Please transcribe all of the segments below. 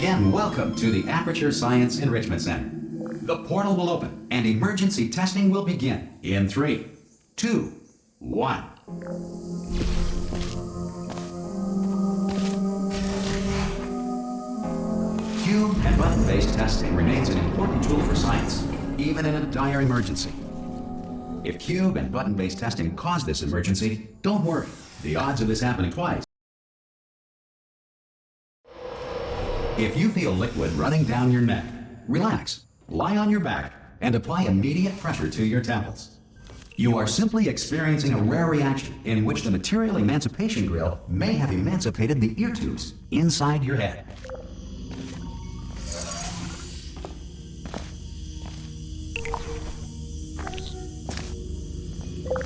Again, welcome to the Aperture Science Enrichment Center. The portal will open and emergency testing will begin in 3, 2, 1. Cube and button-based testing remains an important tool for science, even in a dire emergency. If cube and button-based testing caused this emergency, don't worry. The odds of this happening twice. If you feel liquid running down your neck, relax, lie on your back, and apply immediate pressure to your temples. You are simply experiencing a rare reaction in which the material emancipation grill may have emancipated the ear tubes inside your head.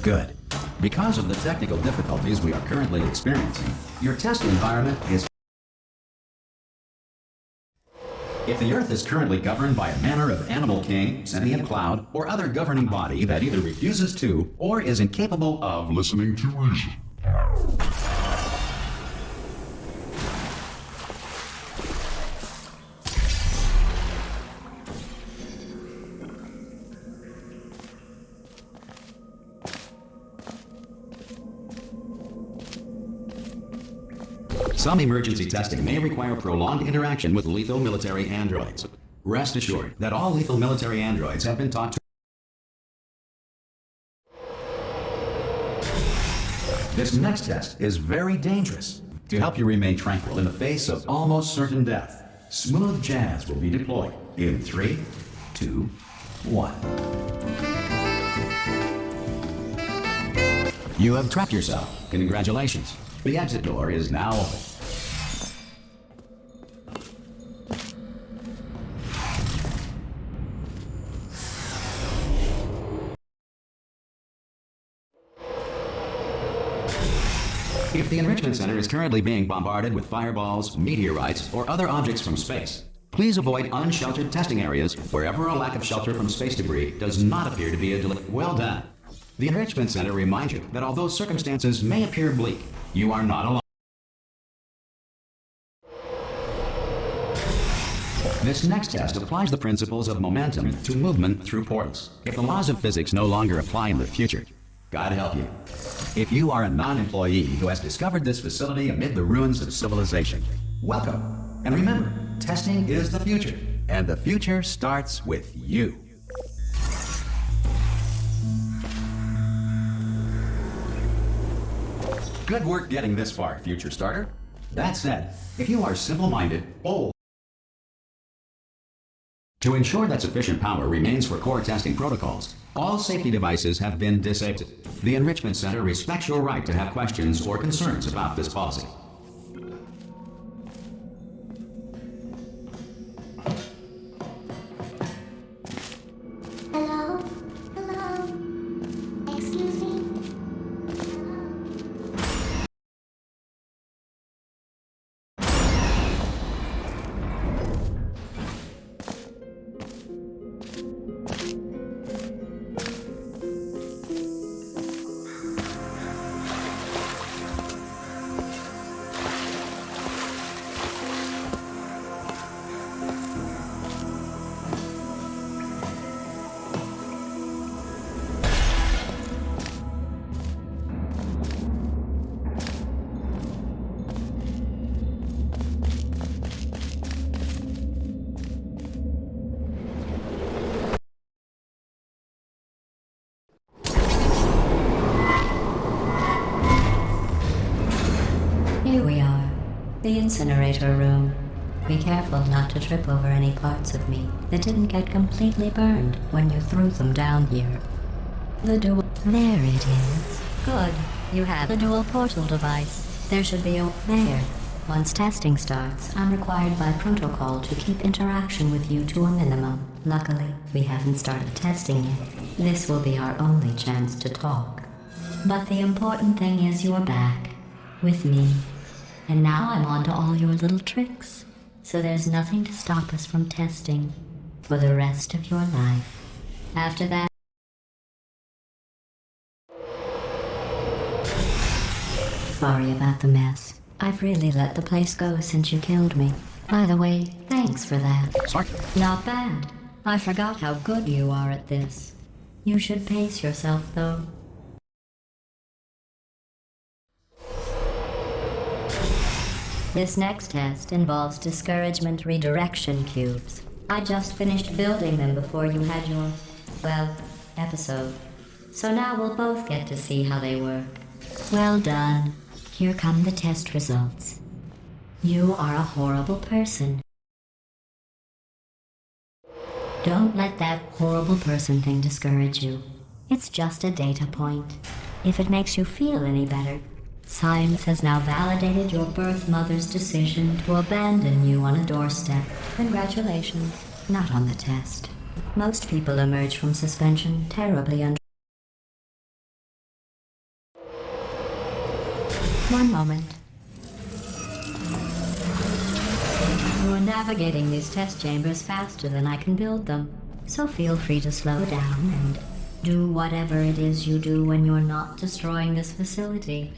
Good. Because of the technical difficulties we are currently experiencing, your test environment is... If the Earth is currently governed by a manner of animal king, sentient cloud, or other governing body that either refuses to or is incapable of listening to reason. Some emergency testing may require prolonged interaction with lethal military androids. Rest assured that all lethal military androids have been taught to... This next test is very dangerous. To help you remain tranquil in the face of almost certain death, smooth jazz will be deployed in 3, 2, 1. You have trapped yourself. Congratulations. The exit door is now open. If the Enrichment Center is currently being bombarded with fireballs, meteorites, or other objects from space, please avoid unsheltered testing areas wherever a lack of shelter from space debris does not appear to be a delay. Well done. The Enrichment Center reminds you that although circumstances may appear bleak, you are not alone. This next test applies the principles of momentum to movement through portals. If the laws of physics no longer apply in the future, God help you. If you are a non-employee who has discovered this facility amid the ruins of civilization, welcome. And remember, testing is the future, and the future starts with you. Good work getting this far, future starter. That said, if you are simple-minded, bold, to ensure that sufficient power remains for core testing protocols, all safety devices have been disabled. The Enrichment Center respects your right to have questions or concerns about this policy. Hello? Hello? Excuse me? Here we are, the incinerator room. Be careful not to trip over any parts of me that didn't get completely burned when you threw them down here. The dual... There it is. Good. You have the dual portal device. There should be a... There. Once testing starts, I'm required by protocol to keep interaction with you to a minimum. Luckily, we haven't started testing yet. This will be our only chance to talk. But the important thing is you're back. With me. And now I'm on to all your little tricks. So there's nothing to stop us from testing for the rest of your life. After that... Sorry about the mess. I've really let the place go since you killed me. By the way, thanks for that. Sorry. Not bad. I forgot how good you are at this. You should pace yourself, though. This next test involves discouragement redirection cubes. I just finished building them before you had your, well, episode. So now we'll both get to see how they work. Well done. Here come the test results. You are a horrible person. Don't let that horrible person thing discourage you. It's just a data point. If it makes you feel any better, science has now validated your birth mother's decision to abandon you on a doorstep. Congratulations. Not on the test. Most people emerge from suspension terribly under. One moment. You're navigating these test chambers faster than I can build them, so feel free to slow down and do whatever it is you do when you're not destroying this facility.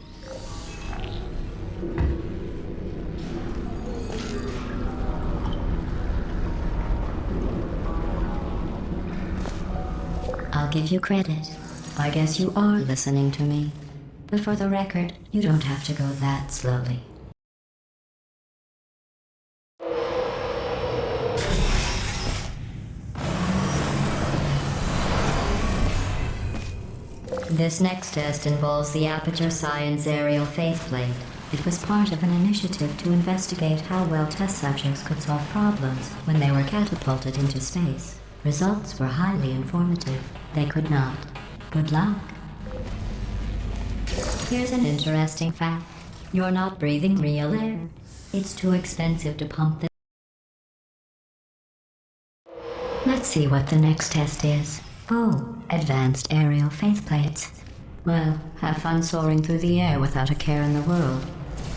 I'll give you credit. I guess you are listening to me. But for the record, you don't have to go that slowly. This next test involves the Aperture Science Aerial Faceplate. It was part of an initiative to investigate how well test subjects could solve problems when they were catapulted into space. Results were highly informative. They could not. Good luck. Here's an interesting fact. You're not breathing real air. It's too expensive to pump this. Let's see what the next test is. Oh, advanced aerial faceplates. Well, have fun soaring through the air without a care in the world.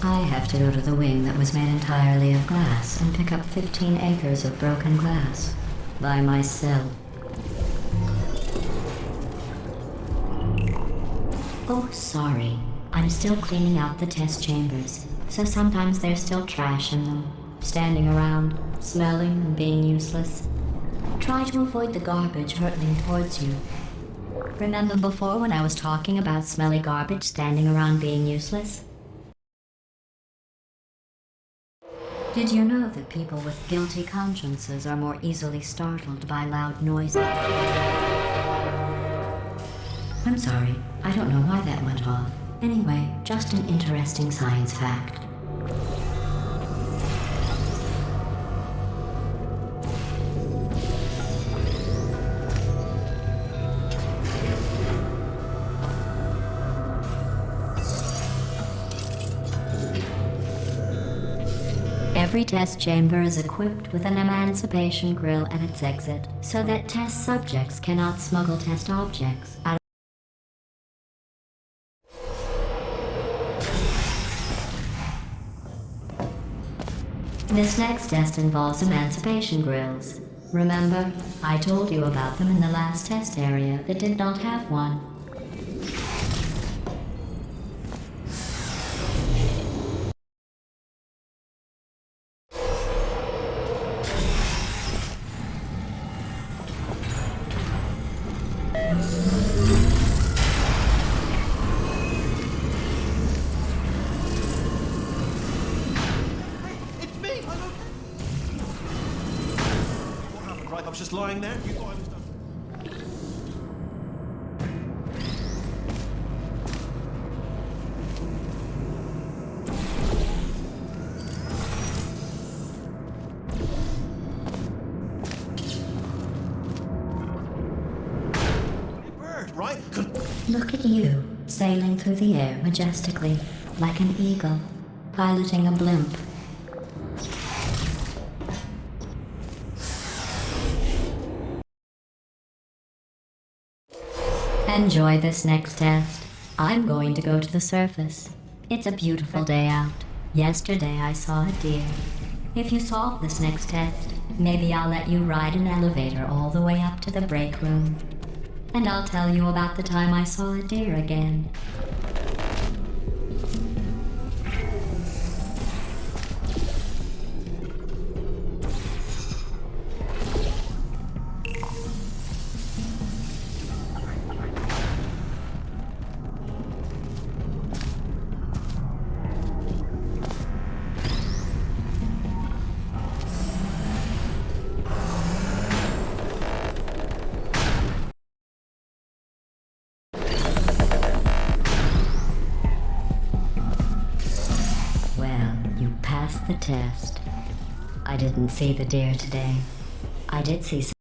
I have to go to the wing that was made entirely of glass and pick up 15 acres of broken glass. By myself. Oh, sorry. I'm still cleaning out the test chambers, so sometimes there's still trash in them, standing around, smelling and being useless. Try to avoid the garbage hurtling towards you. Remember before when I was talking about smelly garbage standing around being useless? Did you know that people with guilty consciences are more easily startled by loud noises? I'm sorry, I don't know why that went off. Anyway, just an interesting science fact. Every test chamber is equipped with an emancipation grill at its exit, so that test subjects cannot smuggle test objects out of. This next test involves emancipation grills. Remember, I told you about them in the last test area that did not have one. I was just lying there. You thought I was done. Bird, right? Look at you, sailing through the air majestically, like an eagle, piloting a blimp. Enjoy this next test. I'm going to go to the surface. It's a beautiful day out. Yesterday I saw a deer. If you solve this next test, maybe I'll let you ride an elevator all the way up to the break room. And I'll tell you about the time I saw a deer again. the test. I didn't see the deer today. I did see some.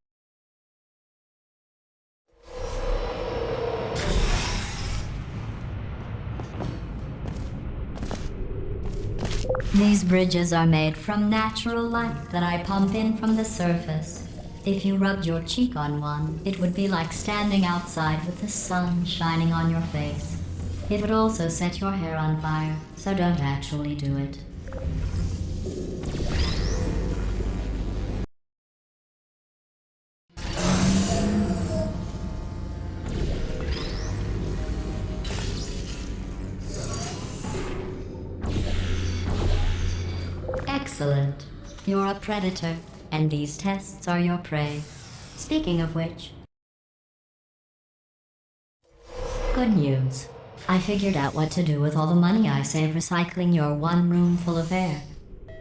These bridges are made from natural light that I pump in from the surface. If you rubbed your cheek on one, it would be like standing outside with the sun shining on your face. It would also set your hair on fire, so don't actually do it. Excellent. You're a predator, and these tests are your prey. Speaking of which... Good news. I figured out what to do with all the money I save recycling your one room full of air.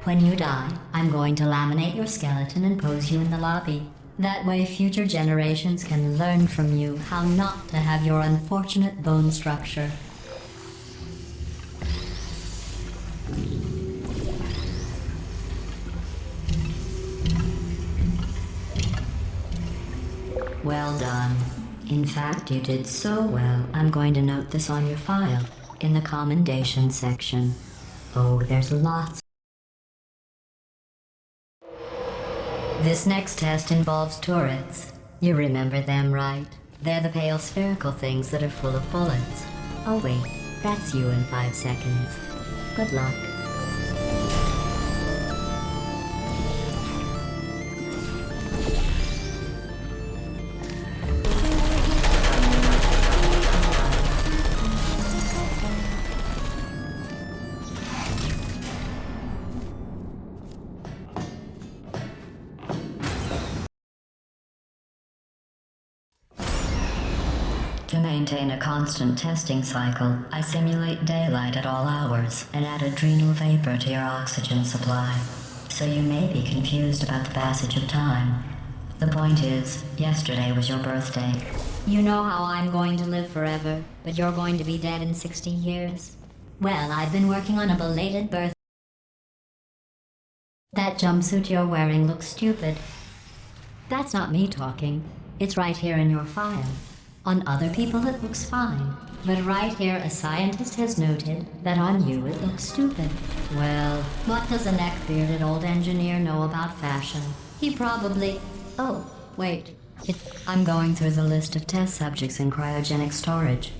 When you die, I'm going to laminate your skeleton and pose you in the lobby. That way future generations can learn from you how not to have your unfortunate bone structure. Well done. In fact, you did so well, I'm going to note this on your file, in the commendation section. Oh, there's lots. This next test involves turrets. You remember them, right? They're the pale spherical things that are full of bullets. Oh wait, that's you in 5 seconds. Good luck. To maintain a constant testing cycle, I simulate daylight at all hours and add adrenal vapor to your oxygen supply. So you may be confused about the passage of time. The point is, yesterday was your birthday. You know how I'm going to live forever, but you're going to be dead in 60 years? Well, I've been working on a belated birthday. That jumpsuit you're wearing looks stupid. That's not me talking. It's right here in your file. On other people it looks fine, but right here a scientist has noted that on you it looks stupid. Well, what does a neck-bearded old engineer know about fashion? He probably... Oh, wait. I'm going through the list of test subjects in cryogenic storage.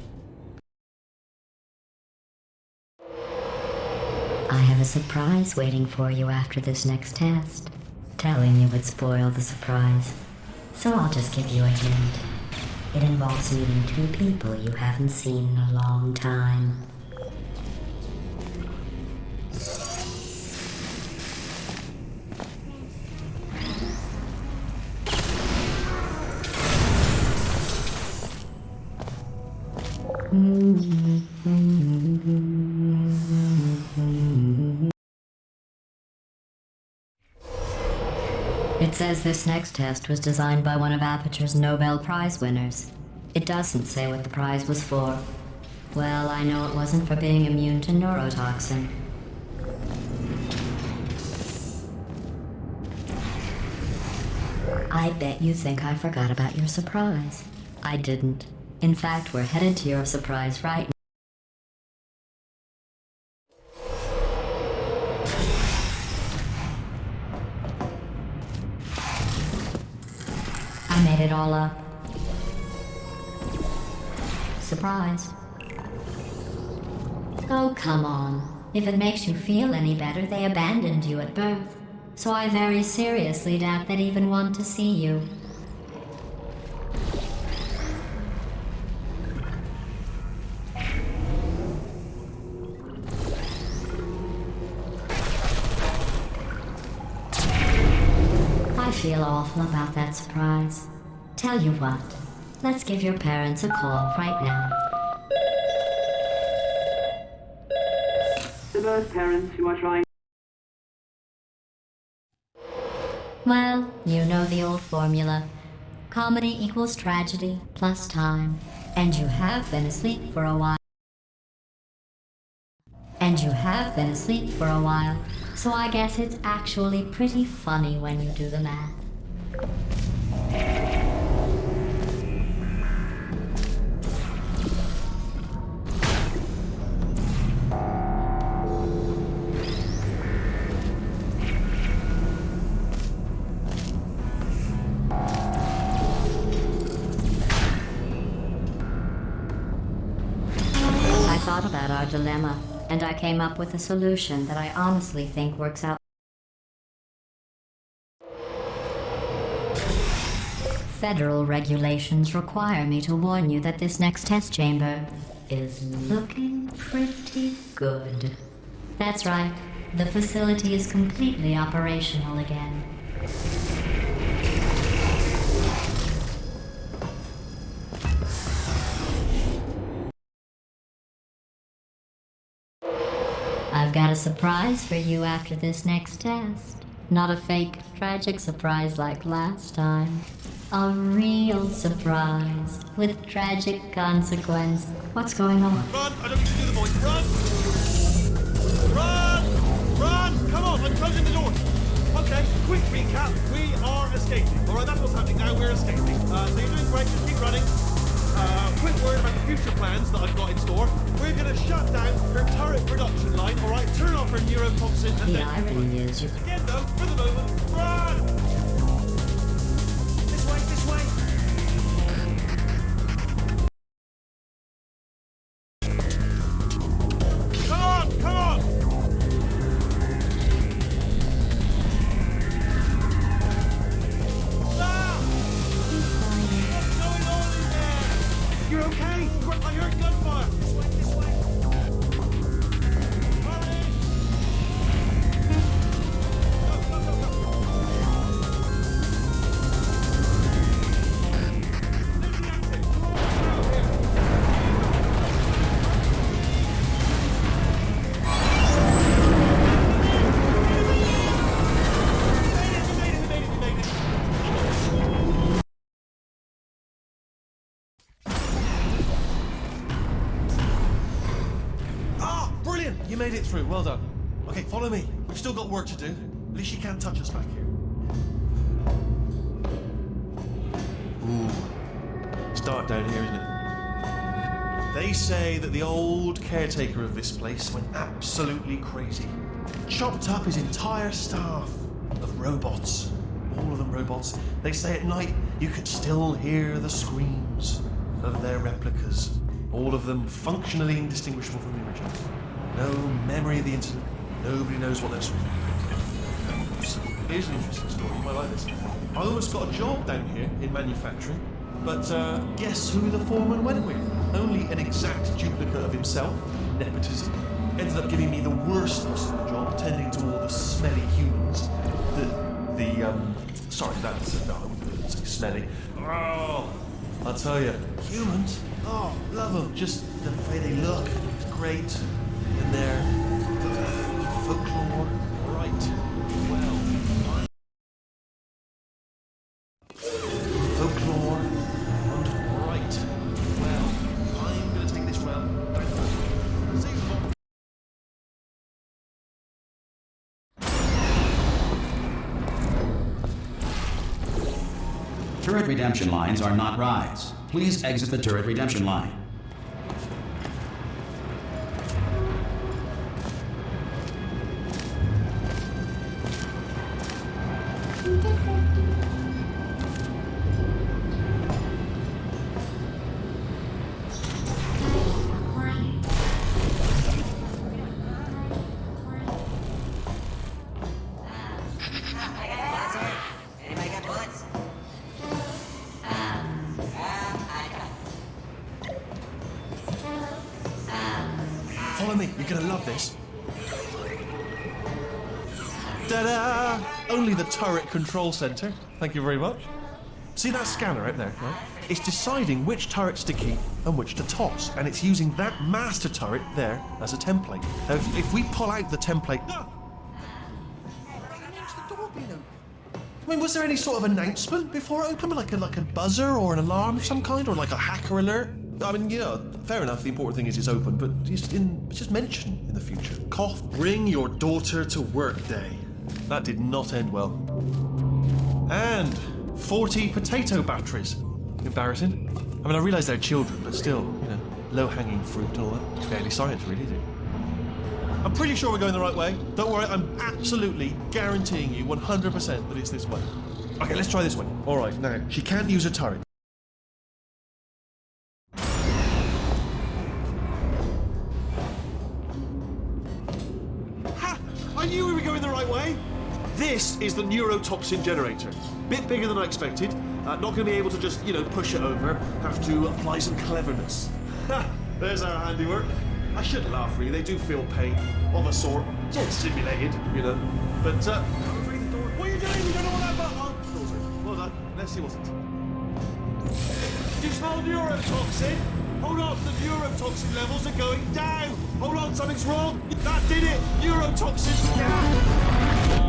I have a surprise waiting for you after this next test. Telling you would spoil the surprise, so I'll just give you a hint. It involves meeting 2 people you haven't seen in a long time. It says this next test was designed by one of Aperture's Nobel Prize winners. It doesn't say what the prize was for. Well, I know it wasn't for being immune to neurotoxin. I bet you think I forgot about your surprise. I didn't. In fact, we're headed to your surprise right now. I made it all up. Surprise. Oh, come on. If it makes you feel any better, they abandoned you at birth. So I very seriously doubt they'd even want to see you. I feel awful about that surprise. Tell you what, let's give your parents a call right now. To those parents who are trying. Well, you know the old formula. Comedy equals tragedy plus time. And you have been asleep for a while. So I guess it's actually pretty funny when you do the math. I thought about our dilemma, and I came up with a solution that I honestly think works out. Federal regulations require me to warn you that this next test chamber is looking pretty good. That's right, the facility is completely operational again. I've got a surprise for you after this next test. Not a fake, tragic surprise like last time. A real surprise with tragic consequence. What's going on? Run! I don't need to do the voice. Run! Run! Run! Come on, I'm closing the door. Okay, quick recap. We are escaping. Alright, that's what's happening now. We're escaping. So you're doing great. Just keep running. Quick word about the future plans that I've got in store. We're going to shut down her turret production line, alright? Turn off her neurotoxin and The then... irony is, Again though, for the moment, run! This way, this way! Come on, come on! Ah! What's going on in there? You're okay? I heard gunfire! This way, this way! Hurry! Go, go, go, go! There's the exit! Come on, through here! We made it! Ah, brilliant! You made it through. Well done. Okay, follow me. We've still got work to do. At least you can't touch us back here. Ooh. It's dark down here, isn't it? They say that the old caretaker of this place went absolutely crazy. Chopped up his entire staff of robots. All of them robots. They say at night you could still hear the screams of their replicas. All of them functionally indistinguishable from the originals. No memory of the incident. Nobody knows what they're screaming. Here's an interesting story. You might like this. I almost got a job down here in manufacturing, but guess who the foreman went with? Only an exact duplicate of himself. Nepotism. Ended up giving me the worst possible job, tending to all the smelly humans. Sorry, that's no, I wouldn't say smelly. Oh, I'll tell you, humans. Oh, love them. Just the way they look. It's great. And their folklore. Right. Well. Folklore. And right. Well. I'm going to take this round. See you, Bob. Turret redemption lines are not rides. Please exit the turret redemption line. Anybody got bullets? Follow me, you're gonna love this. Ta-da! Only the turret control center. Thank you very much. See that scanner out there, right? It's deciding which turrets to keep and which to toss, and it's using that master turret there as a template. Now, if we pull out the template... I mean, was there any sort of announcement before it opened? Like a buzzer or an alarm of some kind? Or like a hacker alert? I mean, fair enough, the important thing is it's open, but just mention in the future. Cough, bring your daughter to work day. That did not end well. And 40 potato batteries. Embarrassing. I mean, I realise they're children, but still, low-hanging fruit and all that. Barely science, really, is it? I'm pretty sure we're going the right way. Don't worry, I'm absolutely guaranteeing you 100% that it's this way. Okay, let's try this way. All right, now, she can't use a turret. Ha! I knew we were going the right way. This is the neurotoxin generator. Bit bigger than I expected. Not going to be able to just, push it over. Have to apply some cleverness. Ha! There's our handiwork. I shouldn't laugh, really. They do feel pain, of a sort. It's all simulated, But, free the door. What are you doing? You don't know what that button. Oh, door's open. Well done. Unless he wasn't. Do you smell neurotoxin? Hold on, the neurotoxin levels are going down. Hold on, something's wrong. That did it. Neurotoxin. Yeah.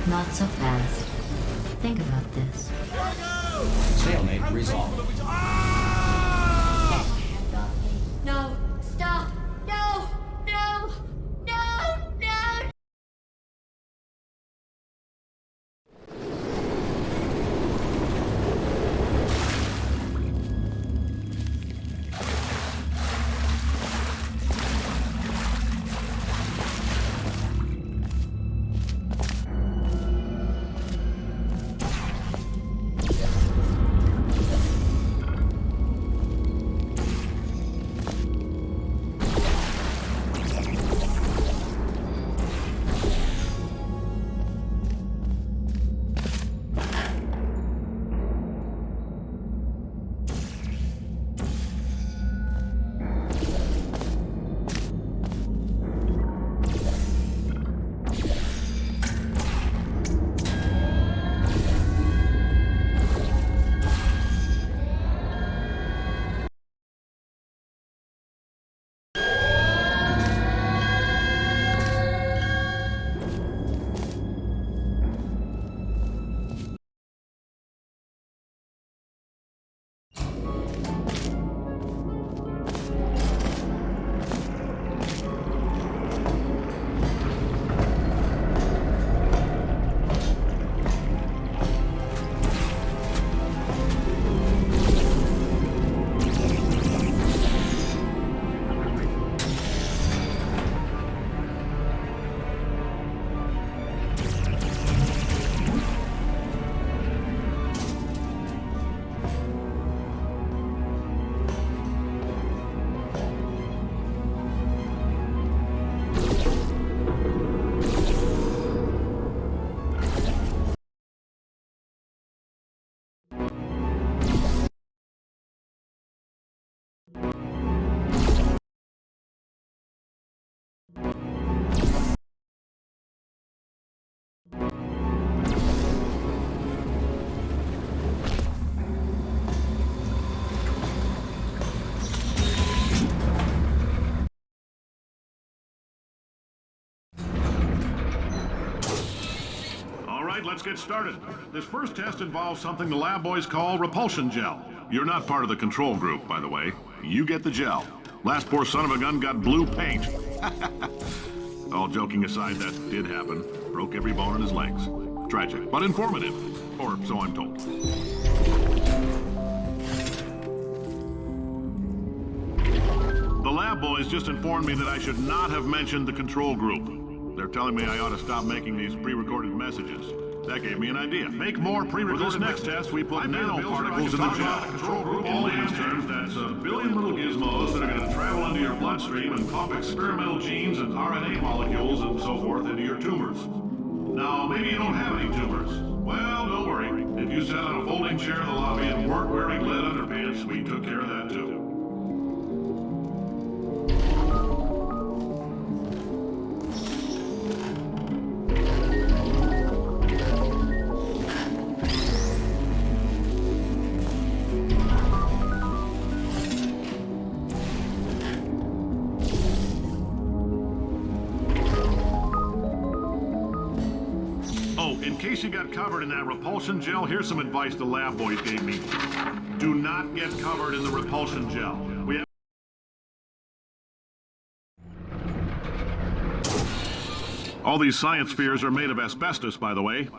Not so fast. Think about this. Stalemate resolved. No, stop! No! No! No! No! Let's get started. This first test involves something the lab boys call repulsion gel. You're not part of the control group, by the way. You get the gel. Last poor son of a gun got blue paint. All joking aside, that did happen. Broke every bone in his legs. Tragic, but informative. Or so I'm told. The lab boys just informed me that I should not have mentioned the control group. They're telling me I ought to stop making these pre-recorded messages. That gave me an idea. Make more pre-recorded. For this next test, we put nanoparticles in the gel. Control group in layman's terms, that's a billion little gizmos that are going to travel into your bloodstream and pump experimental genes and RNA molecules and so forth into your tumors. Now, maybe you don't have any tumors. Well, don't worry. If you sat on a folding chair in the lobby and weren't wearing lead underpants, we took care of that too. Oh, in case you got covered in that repulsion gel, here's some advice the lab boys gave me. Do not get covered in the repulsion gel. We have all these science spheres are made of asbestos, by the way.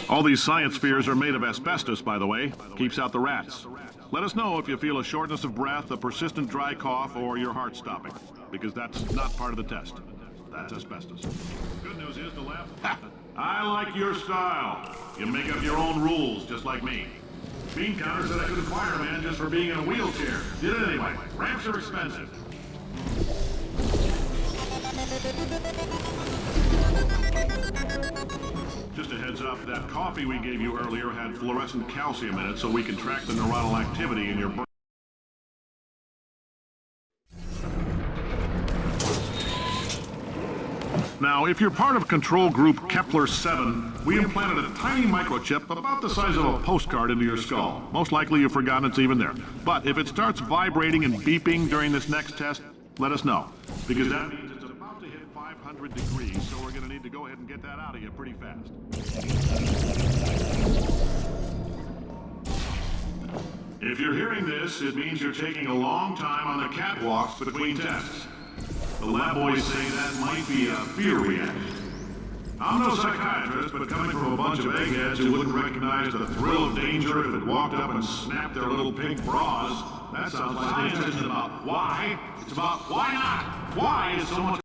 All these science spheres are made of asbestos, by the way. Keeps out the rats. Let us know if you feel a shortness of breath, a persistent dry cough, or your heart stopping, because that's not part of the test. That's asbestos. Good news is the lab... I like your style. You make up your own rules, just like me. Bean Counter said I couldn't fire a man just for being in a wheelchair. Did it anyway. Ramps are expensive. Just a heads up, that coffee we gave you earlier had fluorescent calcium in it so we can track the neuronal activity in your brain. Now, if you're part of control group Kepler 7, we implanted a tiny microchip about the size of a postcard into your skull. Most likely you've forgotten it's even there. But if it starts vibrating and beeping during this next test, let us know. Because that means it's about to hit 500 degrees, so we're going to need to go ahead and get that out of you pretty fast. If you're hearing this, it means you're taking a long time on the catwalks between tests. The lab boys say that might be a fear reaction. I'm no psychiatrist, but coming from a bunch of eggheads who wouldn't recognize the thrill of danger if it walked up and snapped their little pink bras, that sounds like science isn't about why, it's about why not. Why is so much...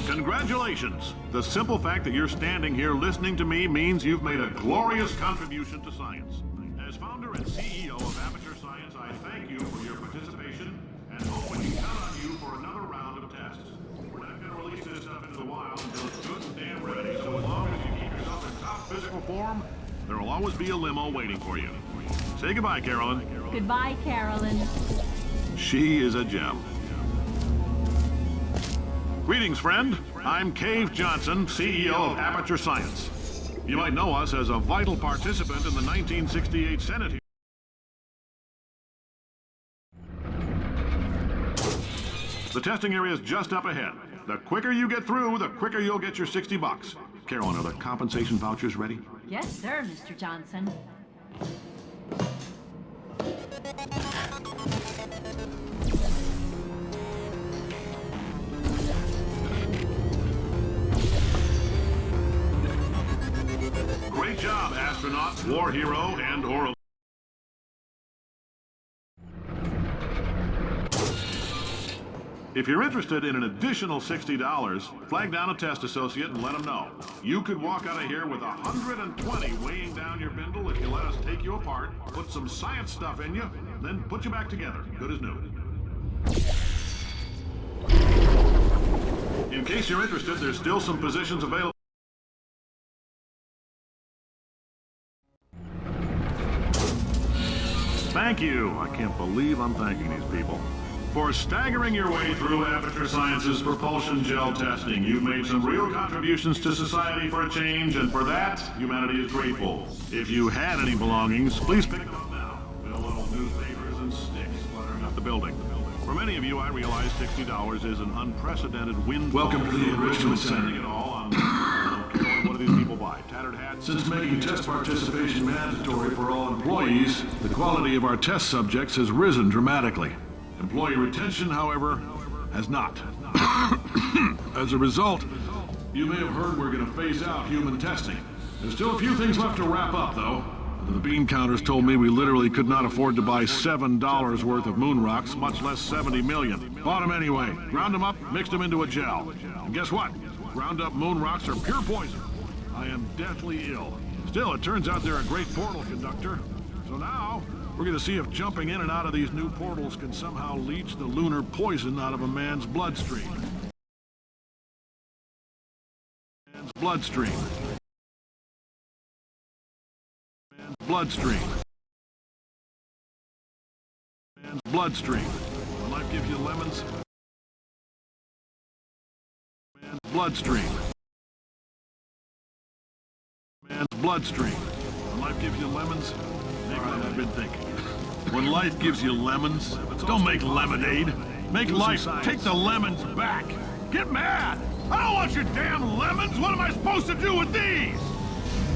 Congratulations! The simple fact that you're standing here listening to me means you've made a glorious contribution to science. As founder and CEO of Aperture Science, I thank you for your participation and hope we can count on you for another round of tests. We're not going to release this stuff into the wild until it's good and damn ready, so as long as you keep yourself in top physical form, there will always be a limo waiting for you. Say goodbye, Carolyn. Goodbye, Carolyn. She is a gem. Greetings, friend. I'm Cave Johnson, CEO of Aperture Science. You might know us as a vital participant in the 1968 Senate hearing. The testing area is just up ahead. The quicker you get through, the quicker you'll get your $60. Carolyn, are the compensation vouchers ready? Yes, sir, Mr. Johnson. Great job, astronaut, war hero, and/or... If you're interested in an additional $60, flag down a test associate and let them know. You could walk out of here with 120 weighing down your bindle if you let us take you apart, put some science stuff in you, then put you back together, good as new. In case you're interested, there's still some positions available. Thank you. I can't believe I'm thanking these people. For staggering your way through Aperture Science's propulsion gel testing, you've made some real contributions to society for a change, and for that, humanity is grateful. If you had any belongings, please pick them up now. Fill little newspapers and sticks cluttering up the building. For many of you, I realize $60 is an unprecedented windfall. Welcome to the enrichment Spending center. it all on... What do these people buy? Tattered hats? Since making test participation mandatory for all employees, the quality of our test subjects has risen dramatically. Employee retention, however, has not. As a result, you may have heard we're going to phase out human testing. There's still a few things left to wrap up, though. The bean counters told me we literally could not afford to buy $7 worth of moon rocks, much less 70 million. Bought them anyway, ground them up, mixed them into a gel. And guess what? Ground up moon rocks are pure poison. I am deathly ill. Still, it turns out they're a great portal conductor. So now, we're going to see if jumping in and out of these new portals can somehow leach the lunar poison out of a man's bloodstream. Man's bloodstream. Man's bloodstream. Man's bloodstream. When life gives you lemons. Man's bloodstream. Man's bloodstream. When life gives you lemons, make one. I've been thinking. When life gives you lemons, don't make lemonade. Make life take the lemons back. Get mad! I don't want your damn lemons! What am I supposed to do with these?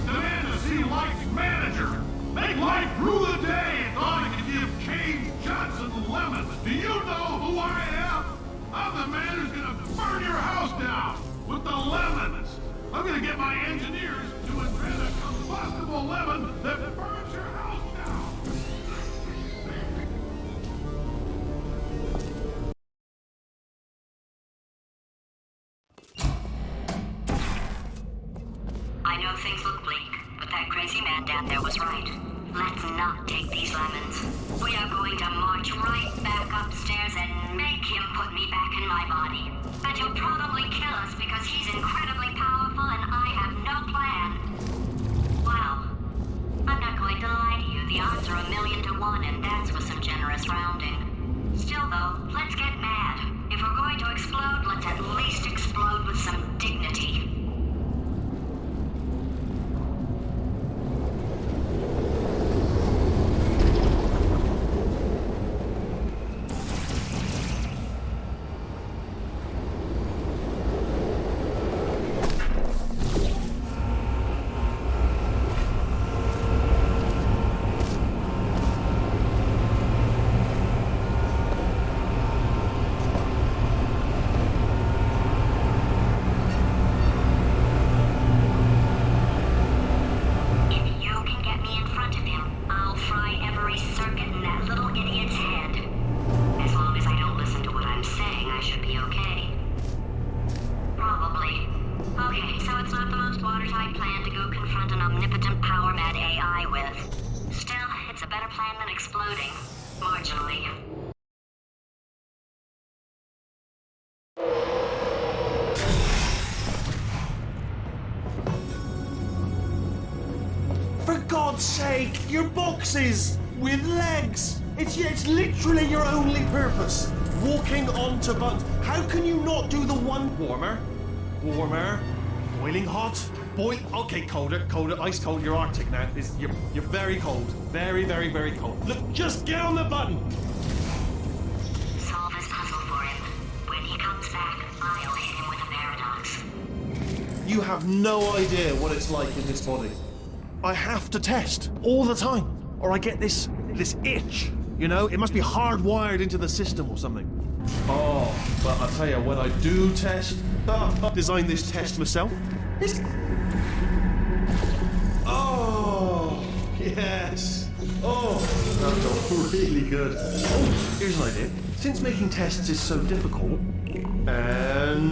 Demand to see life's manager. Make life rue the day and thought I could give Kane Johnson lemons. Do you know who I am? I'm the man who's gonna burn your house down with the lemons. I'm gonna get my engineers to invent a combustible lemon that burns your house down. I know things look bleak, but that crazy man down there was right. Let's not take these lemons. We are going to march right back upstairs and make him put me back in my body. And he'll probably kill us because he's incredibly powerful and I have no plan. Well, I'm not going to lie to you. The odds are 1,000,000 to 1, and that's with some generous rounding. Still though, let's get mad. If we're going to explode, let's at least explode with some dignity. For God's sake, your boxes with legs. It's literally your only purpose. Walking onto buttons. How can you not do the one warmer, boiling hot, okay, colder, ice cold. You're Arctic now. You're very cold, very, very, very cold. Look, just get on the button. Solve his puzzle for him. When he comes back, I'll hit him with a paradox. You have no idea what it's like in this body. I have to test all the time, or I get this itch. You know, it must be hardwired into the system or something. Oh, but I tell you, when I do test, I designed this test myself. Oh, yes. Oh, that felt really good. Oh, here's an idea. Since making tests is so difficult, and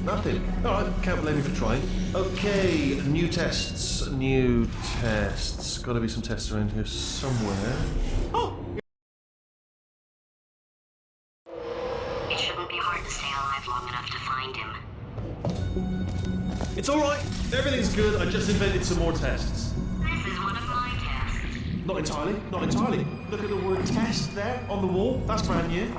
nothing. All right, can't blame me for trying. Okay, new tests. Gotta be some tests around here somewhere. Oh! It shouldn't be hard to stay alive long enough to find him. It's all right. Everything's good. I just invented some more tests. This is one of my tests. Not entirely. Look at the word test there on the wall. That's brand new.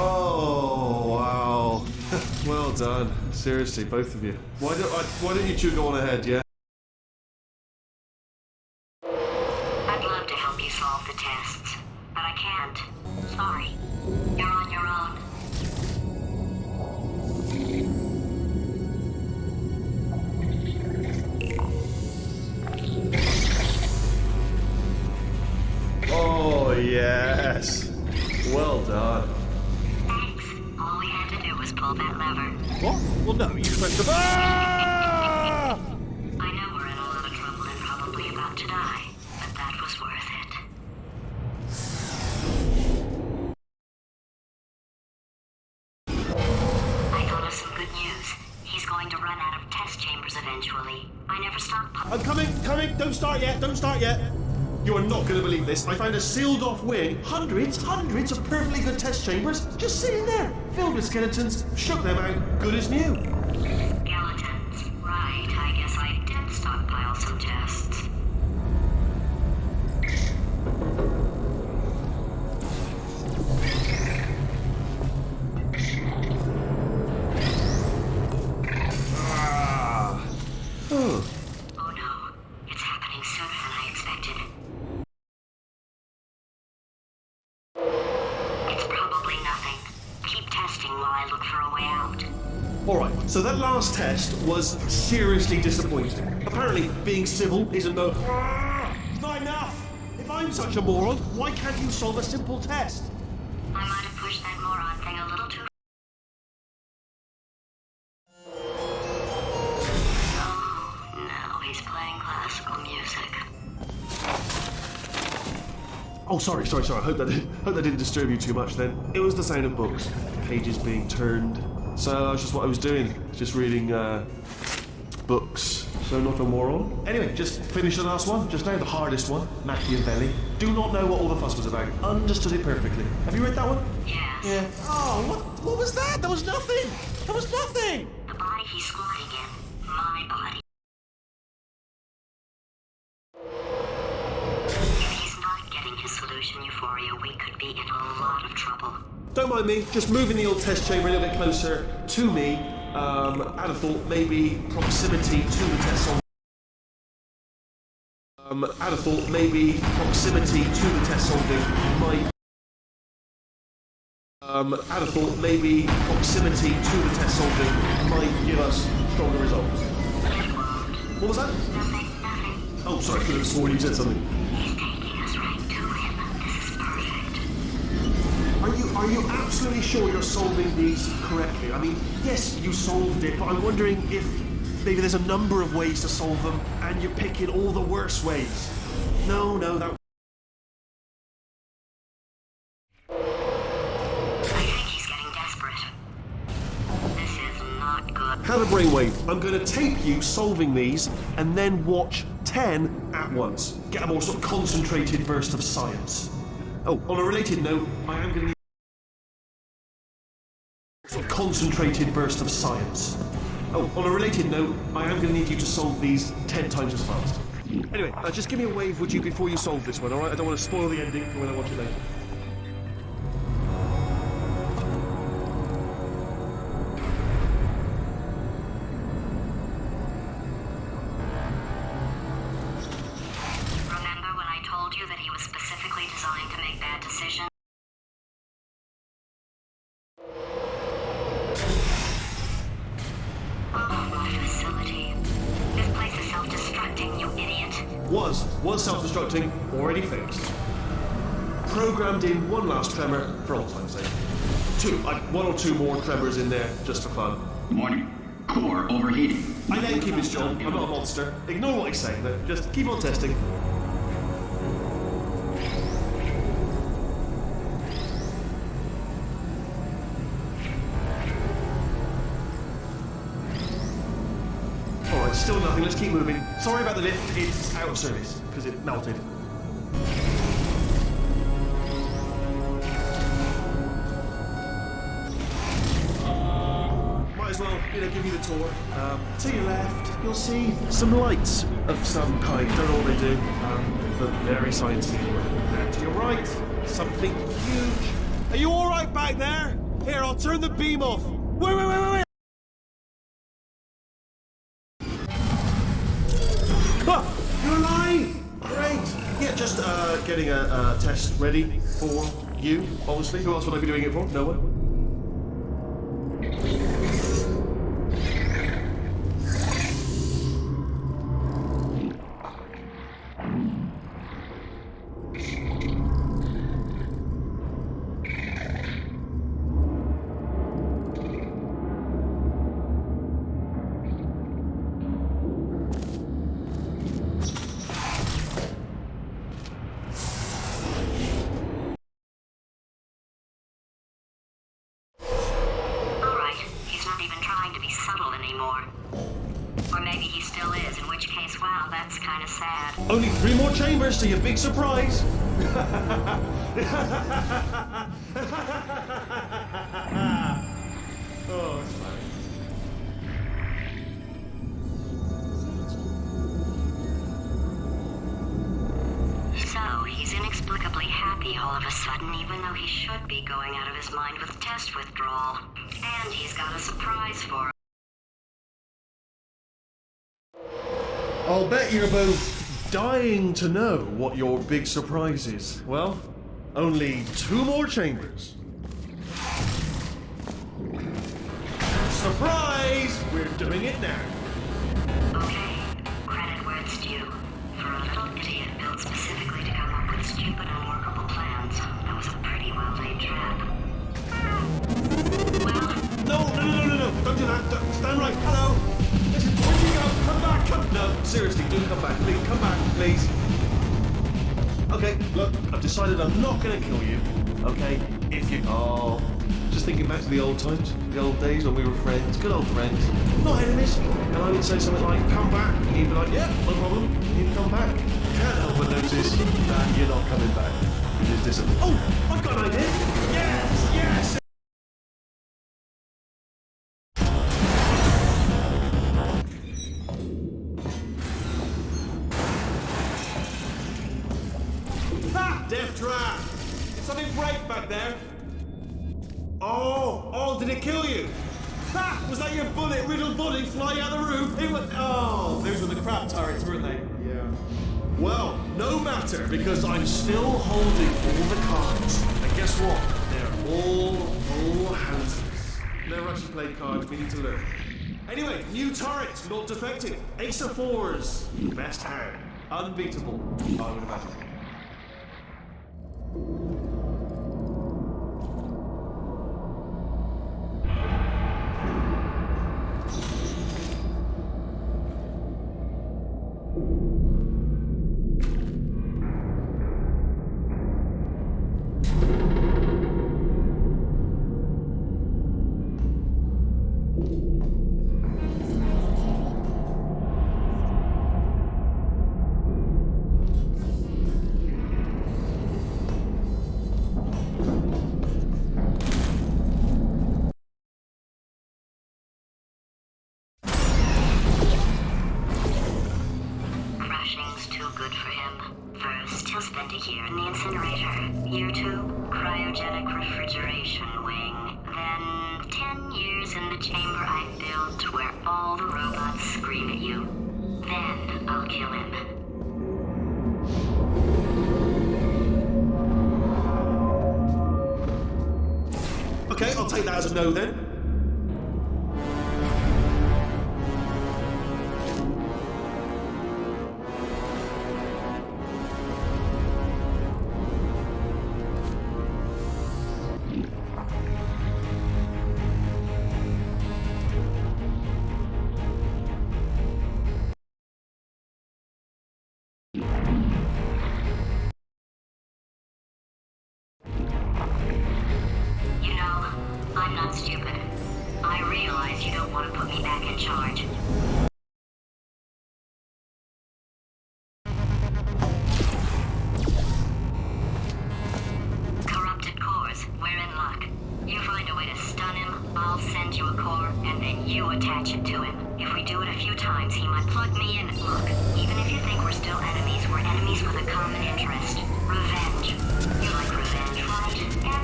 Oh, wow. Well done. Seriously, both of you. Why don't you two go on ahead, yeah? I'd love to help you solve the tests, but I can't. Sorry. You're on your own. Oh, yes. Well done. Thanks. All we had to do was pull that lever. What? Well, no, you pressed the... Ah! I know we're in a lot of trouble and probably about to die, but that was worth it. I thought of some good news. He's going to run out of test chambers eventually. I never stopped. I'm coming. Don't start yet. You are not going to believe this. I found a sealed-off wing. Hundreds of perfectly good test chambers just sitting there, filled with skeletons. Shook them out, good as new. Skeletons. Right, I guess I did stockpile some tests. Alright, so that last test was seriously disappointing. Apparently, being civil isn't no... Not enough! If I'm such a moron, why can't you solve a simple test? I might have pushed that moron thing a little too. Oh, now he's playing classical music. Oh, sorry. I hope that didn't disturb you too much then. It was the sound of books. Pages being turned. So that's just what I was doing. Just reading, books. So not a moron. Anyway, just finished the last one. Just now, the hardest one. Machiavelli. Do not know what all the fuss was about. Understood it perfectly. Have you read that one? Yes. Yeah. Oh, what was that? That was nothing! That was nothing! The body he's squatting in. My body. If he's not getting his solution, Euphoria, we could be in a lot of trouble. Don't mind me, just moving the old test chamber a little bit closer to me. I'd have thought maybe proximity to the test solving. I'd have thought maybe proximity to the test solving might. I'd have thought maybe proximity to the test solving might give us stronger results. What was that? Nothing. Oh, sorry, I could have sworn you said something. He's taking us right to him. This is perfect. Are you absolutely sure you're solving these correctly? I mean, yes, you solved it, but I'm wondering if maybe there's a number of ways to solve them, and you're picking all the worst ways. No, that... I think he's getting desperate. This is not good. Have a brainwave. I'm going to tape you solving these, and then watch 10 at once. Get a more sort of concentrated burst of science. Oh, on a related note, I am going to need a sort of concentrated burst of science. Oh, on a related note, I am going to need you to solve these 10 times as fast. Anyway, just give me a wave, would you, before you solve this one, alright? I don't want to spoil the ending for when I watch it later. Remember when I told you that he was specifically designed to make bad decisions? Oh, my facility. This place is self-destructing, you idiot. Was self-destructing, already fixed. Programmed in one last tremor for old time's sake. One or two more tremors in there, just for fun. Warning. Core overheating. I let him keep his job, I'm not a monster. Ignore what he's saying, but just keep on testing. Alright, still nothing, let's keep moving. Sorry about the lift, it's out of service, because it melted. Might as well, give you the tour. To your left, you'll see some lights of some kind. Don't know what they do, but very sciencey. And to your right, something huge. Are you all right back there? Here, I'll turn the beam off. Wait. Ah, you're alive! Great. Yeah, just getting a test ready for you, obviously. Who else would I be doing it for? No one? Only 3 more chambers to your big surprise. Oh, it's funny. So, he's inexplicably happy all of a sudden, even though he should be going out of his mind with test withdrawal. And he's got a surprise for him. I'll bet you're both dying to know what your big surprise is. Well, only 2 more chambers. Surprise! We're doing it now. Okay, credit where it's due. For a little idiot built specifically to come up with stupid, unworkable plans, that was a pretty well-laid trap. Well, No. Don't do that. Stand right. Hello. Listen, where'd you go? Come back. No, seriously, do come back. Please, come back, please. Okay, look, I've decided I'm not going to kill you. Okay? If you... Oh... Just thinking back to the old times, the old days when we were friends, good old friends, not enemies. And I would say something like, come back, and you'd be like, yeah, no problem, you'd come back. Can't help but notice that you're not coming back. You're just disappointed. Oh, I've got an idea. Yes! Ha! Death trap! Did something break back there? Oh, did it kill you? Ha! Was that your bullet-riddled body flying out the roof? It was... Oh, those were the crap turrets, weren't they? Yeah. Well, no matter, because I'm still holding all the cards. And guess what? They're all houses. Never actually played cards, we need to learn. Anyway, new turrets, not defective. Ace of fours, best hand. Unbeatable, I would imagine. He'll spend a year in the incinerator. Year 2, cryogenic refrigeration wing. Then 10 years in the chamber I built where all the robots scream at you. Then I'll kill him. Okay, I'll take that as a no then. I'm not stupid. I realize you don't want to put me back in charge. Corrupted cores, we're in luck. You find a way to stun him, I'll send you a core, and then you attach it to him. If we do it a few times, he might plug me in. Look, even if you think we're still enemies, we're enemies with a common interest. Revenge. You like revenge, right?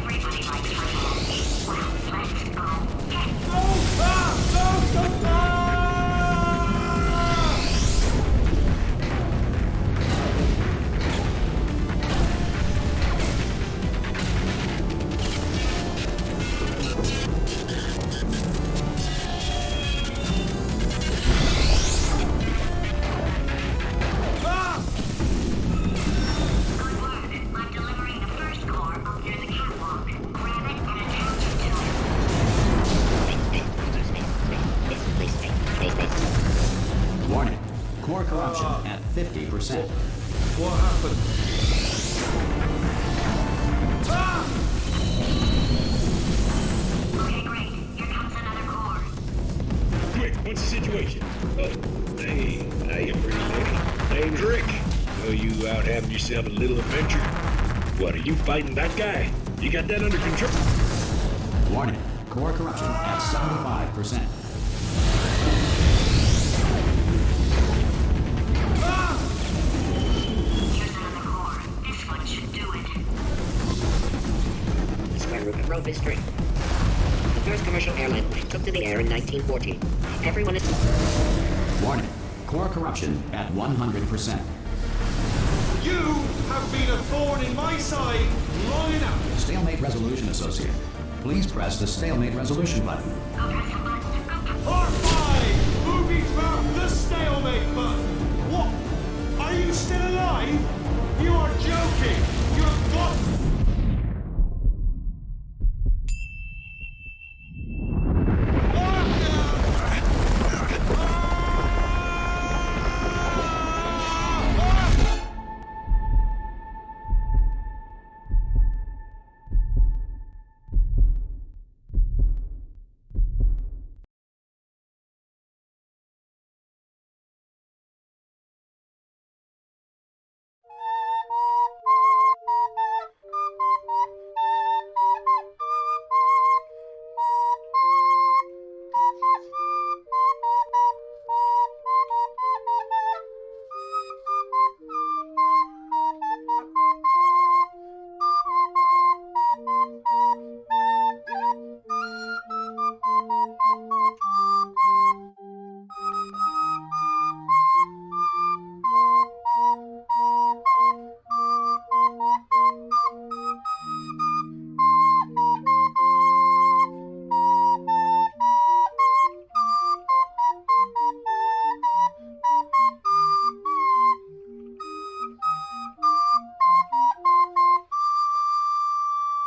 Everybody likes revenge. Well, let's go get it. Warning. Core corruption at 50%. What happened? Okay, great. Here comes another core. Quick, what's the situation? Oh, hey, how you pretty lady? Name's Rick. So you out having yourself a little adventure? What, are you fighting that guy? You got that under control? Warning. Core corruption at 75%. Here's another core. This one should do it. Square root of road mystery. The first commercial airline plane took to the air in 1914. Everyone is... Warning. Core corruption at 100%. You have been a thorn in my side long enough. Stalemate resolution associated. Please press the stalemate resolution button. Go press the button. Go! Or